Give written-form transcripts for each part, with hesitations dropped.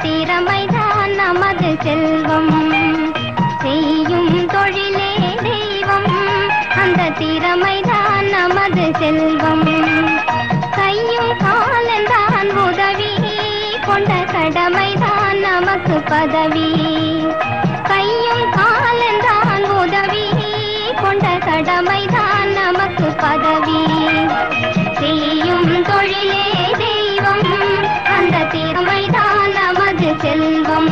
திறமைதான் நமது செல்வம். செய்யும் தொழிலே தெய்வம், அந்த திறமைதான் நமது செல்வம். கையும் காலந்தான் உதவி, கொண்ட கடமைதான் நமக்கு பதவி. கையும் காலந்தான் உதவி, கொண்ட கடமைதான் நமக்கு பதவி. செய்யும் தொழிலே தெய்வம், அந்த திறமைதான் நமது செல்வம்.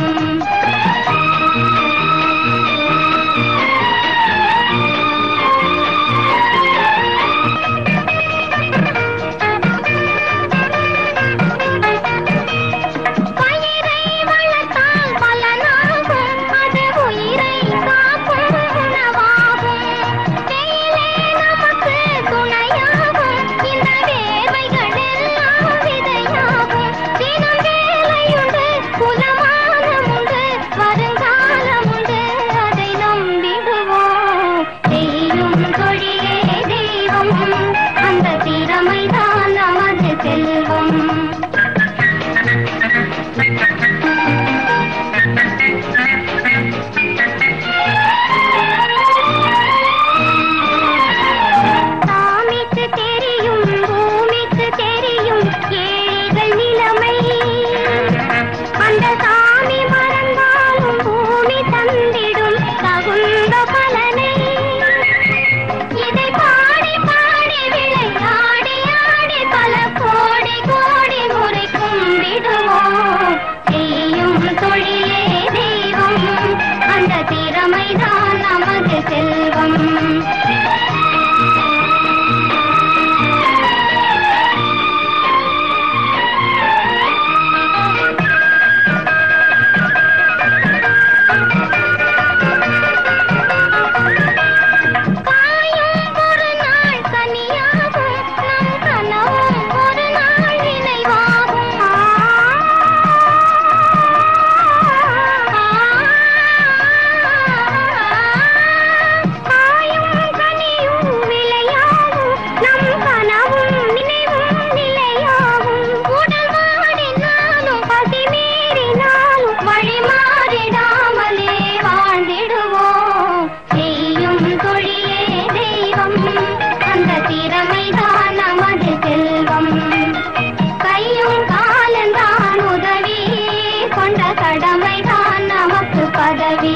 கடமைதான் நமக்கு பதவி.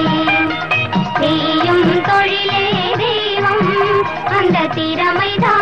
செய்யும் தொழிலே தெய்வம், அந்த திறமைதான்